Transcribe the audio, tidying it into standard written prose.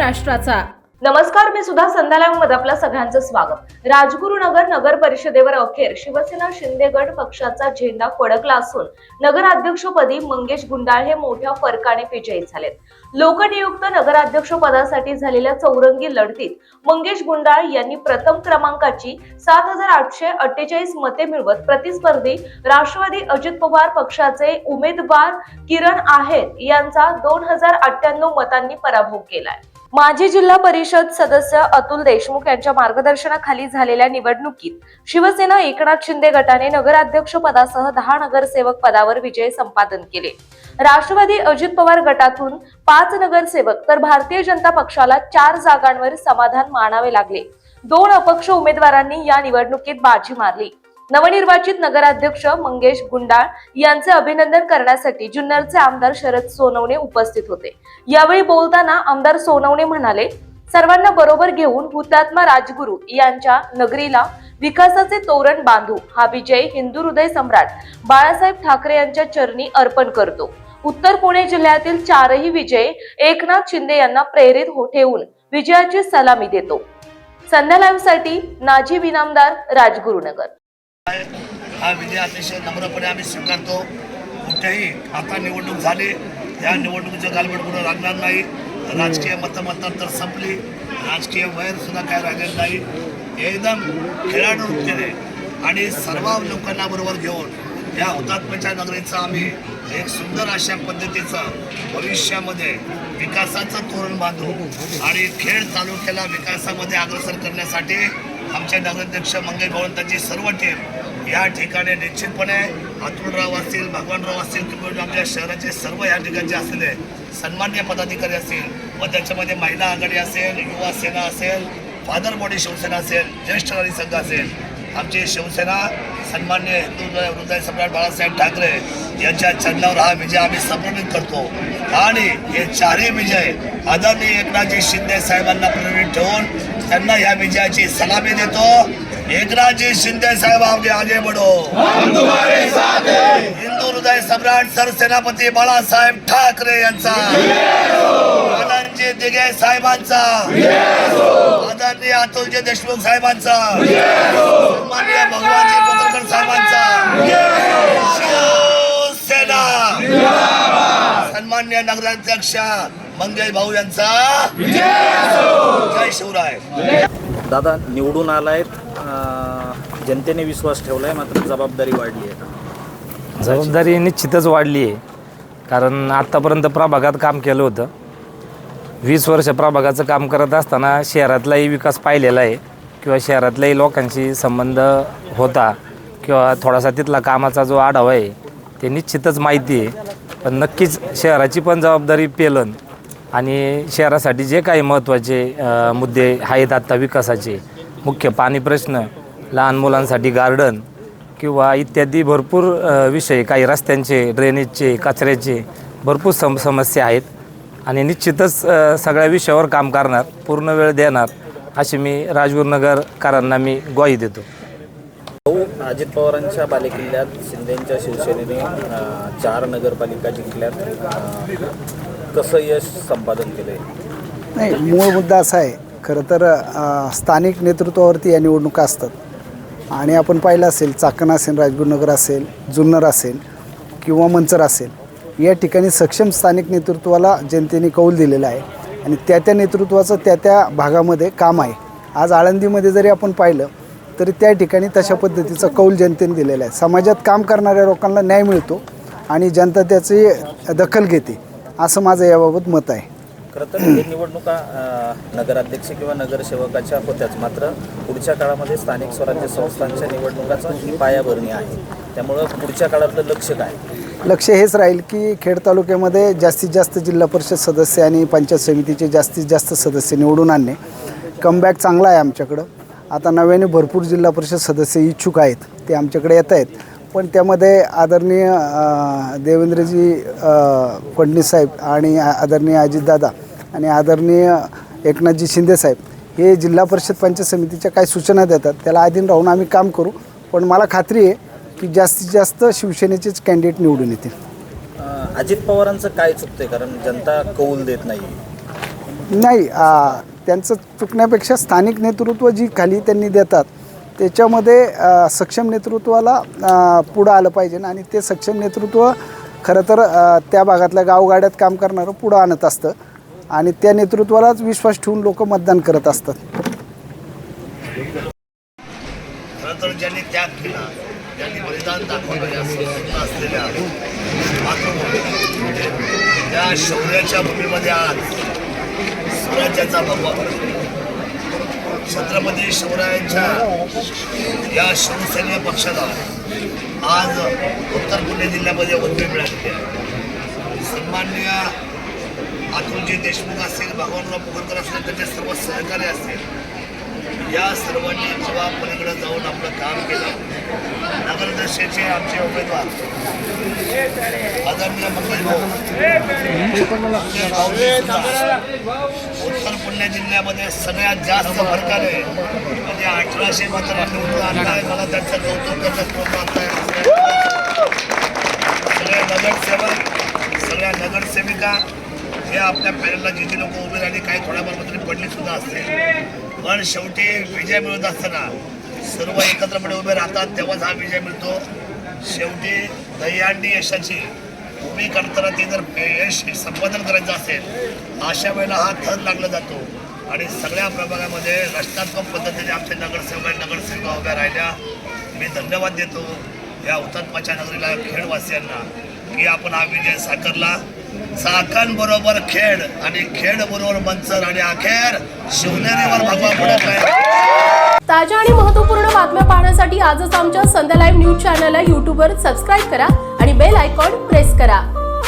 महाराष्ट्राचा। नमस्कार, मी सुद्धा संध्याकाळमध्ये आपल्या सगळ्यांचं स्वागत। राजगुरुनगर नगर परिषदेवर अखेर शिवसेना शिंदे गट पक्षाचा झेंडा फडकला असून नगराध्यक्षपदी मंगेश गुंडाळ हे मोठ्या फरकाने विजयी झालेत। लोकनियुक्त नगराध्यक्षपदासाठी झालेल्या चौरंगी लढतीत मंगेश गुंडाळ यांनी प्रथम क्रमांकाची 7848 मते मिळवत प्रतिस्पर्धी राष्ट्रवादी अजित पवार पक्षाचे उमेदवार किरण आहेर यांचा 2098 मतांनी पराभव केलाय। माजी जिल्हा परिषद सदस्य अतुल देशमुख यांच्या मार्गदर्शनाखाली झालेल्या निवडणुकीत शिवसेना एकनाथ शिंदे गटाने नगराध्यक्ष पदासह 10 नगरसेवक पदावर विजय संपादन केले। राष्ट्रवादी अजित पवार गटातून 5 नगरसेवक तर भारतीय जनता पक्षाला 4 जागांवर समाधान मानावे लागले। 2 अपक्ष उमेदवारांनी या निवडणुकीत बाजी मारली। नवनिर्वाचित नगराध्यक्ष मंगेश गुंडाळ यांचे अभिनंदन करण्यासाठी जुन्नरचे आमदार शरद सोनवणे उपस्थित होते। यावेळी बोलताना आमदार सोनवणे म्हणाले, सर्वांना बरोबर घेऊन हुतात्मा राजगुरू यांच्या नगरीला विकासाचे तोरण बांधू। हा विजय हिंदू हृदय सम्राट बाळासाहेब ठाकरे यांच्या चरणी अर्पण करतो। उत्तर पुणे जिल्ह्यातील 4ही विजय एकनाथ शिंदे यांना प्रेरित ठेवून विजयाची सलामी देतो। संध्या लाईव्ह साठी नाजी इनामदार, राजगुरुनगर। हा विजय अतिशय नम्रपणे आम्ही स्वीकारतो। कुठेही आता निवडणूक झाली, या निवडणुकीचं गालबोट पुढे लागणार नाही। राजकीय मतमतांतर संपली, राजकीय वैर सुद्धा काय राहिलेलं नाही। एकदम खेळाडू वृत्तीने आणि सर्व लोकांना बरोबर घेऊन या हुतात्म्याच्या नगरीचं आम्ही एक सुंदर अशा पद्धतीचं भविष्यामध्ये विकासाचं तोरण बांधू आणि खेड तालुक्याला विकासामध्ये अग्रेसर करण्यासाठी आमचे नगराध्यक्ष मंगेश भाऊंची सर्व टीम या ठिकाणी निश्चितपणे अतुलराव असतील, भगवानराव असतील किंवा आमच्या शहराचे सर्व या ठिकाणचे असलेले सन्मान्य पदाधिकारी असतील व त्याच्यामध्ये महिला आघाडी असेल, युवा सेना असेल, फादर बॉडी शिवसेना असेल, ज्येष्ठ नागरिक संघ असेल, आमची शिवसेना सन्मान्य हिंदू हृदय सम्राट बाळासाहेब ठाकरे यांच्या चरणावर हा विजय आम्ही समर्पित करतो आणि हे 4ही विजय आदरणीय एकनाथजी शिंदे साहेबांना प्रेरित ठेवून त्यांना या विजयाची सलामी देतो। एकनाथजी शिंदे साहेब आगे बढ़ो, हिंदू हृदय सम्राट सरसेनापती बाळासाहेब ठाकरे यांचा, आनंदजी दिघे साहेबांचा, आदरणीय अतुलजी देशमुख साहेबांचा, सन्माननीय भगवानजी कोतरकर साहेबांचा, शिवसेना, सन्माननीय नगराध्यक्ष मंगेश भाऊ यांचा जय शिवराय। दादा निवडून आलाय, जनतेने विश्वास ठेवलाय, मात्र जबाबदारी वाढली आहे। जबाबदारी निश्चितच वाढली आहे, कारण आत्तापर्यंत प्रभागात काम केलं होतं। 20 वर्ष प्रभागाचं काम करत असताना शहरातलाही विकास पाहिलेला आहे किंवा शहरातल्याही लोकांशी संबंध होता किंवा थोडासा तिथला कामाचा जो आढावा आहे ते निश्चितच माहिती आहे। पण नक्कीच शहराची पण जबाबदारी पेलन आणि शहरासाठी जे काही महत्त्वाचे मुद्दे आहेत आत्ता विकासाचे, मुख्य पाणी प्रश्न, लहान मुलांसाठी गार्डन किंवा इत्यादी भरपूर विषय, काही रस्त्यांचे, ड्रेनेजचे, कचऱ्याचे भरपूर समस्या आहेत आणि निश्चितच सगळ्या विषयावर काम करणार, पूर्ण वेळ देणार अशी मी राजगुरुनगरकरांना मी ग्वाही देतो। अजित पवारांच्या बालेकिल्ल्यात शिंदेंच्या शिवसेनेने 4 नगरपालिका जिंकल्यात, कसं यश संपादन केलंय? नाही, मूळ मुद्दा असा आहे, खरं तर स्थानिक नेतृत्वावरती या निवडणुका असतात आणि आपण पाहिलं असेल, चाकण असेल, राजगुरुनगर असेल, जुन्नर असेल किंवा मंचर असेल, या ठिकाणी सक्षम स्थानिक नेतृत्वाला जनतेने कौल दिलेला आहे आणि त्या नेतृत्वाचं त्या भागामध्ये काम आहे। आज आळंदीमध्ये जरी आपण पाहिलं तरी त्या ठिकाणी तशा पद्धतीचा कौल जनतेने दिलेला आहे। समाजात काम करणाऱ्या लोकांना न्याय मिळतो आणि जनता त्याची दखल घेते, असं माझं याबाबत मत आहे। खरं तर हे निवडणुका नगराध्यक्ष किंवा नगरसेवकाच्या होत्याच, मात्र पुढच्या काळामध्ये स्थानिक स्वराज्य संस्थांच्या निवडणुकांची ही पायाभरणी आहे, त्यामुळं पुढच्या काळातलं लक्ष काय? लक्ष हेच राहील की खेड तालुक्यामध्ये जास्तीत जास्त जिल्हा परिषद सदस्य आणि पंचायत समितीचे जास्तीत जास्त सदस्य निवडून आणणे। कमबॅक चांगला आहे आमच्याकडं। आता नव्याने भरपूर जिल्हा परिषद सदस्य इच्छुक आहेत, ते आमच्याकडे येत आहेत, पण त्यामध्ये आदरणीय देवेंद्रजी फडणवीस साहेब आणि आदरणीय अजितदादा आणि आदरणीय एकनाथजी शिंदे साहेब हे जिल्हा परिषद पंचायत समितीच्या काही सूचना देतात, त्याला अधीन राहून आम्ही काम करू। पण मला खात्री आहे की जास्तीत जास्त शिवसेनेचेच कॅन्डिडेट निवडून येतील। अजित पवारांचं काय चुकतंय, कारण जनता कौल देत नाही? नाही त्यांचं चुकण्यापेक्षा स्थानिक नेतृत्व जी खाली त्यांनी देतात त्याच्यामध्ये सक्षम नेतृत्वाला पुढं आलं पाहिजे आणि ते सक्षम नेतृत्व खरं तर त्या भागातल्या गावगाड्यात काम करणारं पुढं आणत असतं आणि त्या नेतृत्वालाच विश्वास ठेवून लोक मतदान करत असतात. खरं तर ज्यांनी त्याग केला, ज्यांनी बलिदान दाखवलेल्या असलेल्या मातृभूमी त्या शौर्याच्या भूमीमध्ये आज स्वराज्याचा भगवा छत्रपती शिवरायांच्या या शिवसैन्य पक्षाला आज उत्तर पुणे जिल्ह्यामध्ये उद्योग मिळालेली आहे. सन्माननीय अतुलजी देशमुख असतील, भगवानराव पुकारकर असतील, त्यांचे सर्व सहकारी असतील, या सर्वांनी जेव्हा पलीकडे जाऊन आपलं काम केलं, नगरदर्शेचे आमचे उमेदवार आदरणीय मंगलभाऊ उत्तर पुणे जिल्ह्यामध्ये सगळ्यात जास्त फरकाने म्हणजे 1800 मात्र निवडून आणलाय. मला त्यांचं कौतुक करणं सगळे नगरसेवक, सगळ्या नगरसेविका हे आपल्या पॅनलला जिथे लोक उभे राहिले, काही थोड्याफार तरी पडली सुद्धा असते, पण शेवटी विजय मिळत असताना सर्व एकत्रपणे उभे राहतात, तेव्हाच हा विजय मिळतो. शेवटी दहीहंडी यशाची उभी करताना ती जर यश संपादन करायचं असेल अशा वेळेला हा थर लागला जातो आणि सगळ्या प्रभागामध्ये रचनात्मक पद्धतीने आमचे नगरसेविका उभ्या राहिल्या. मी धन्यवाद देतो या हुतात्माच्या नगरीला, खेडवासियांना, की आपण हा विजय साकारला. चाकण बरोबर खेड आणि खेड बरोबर मंचर आणि अखेर शिवनेरीवर भगवा पडत आहे. ताज्या आणि महत्त्वपूर्ण बातम्या पाहण्यासाठी आजच आमच्या संध्या लाईव्ह न्यूज चॅनलला यूट्यूबवर सबस्क्राईब करा आणि बेल आयकॉन प्रेस करा.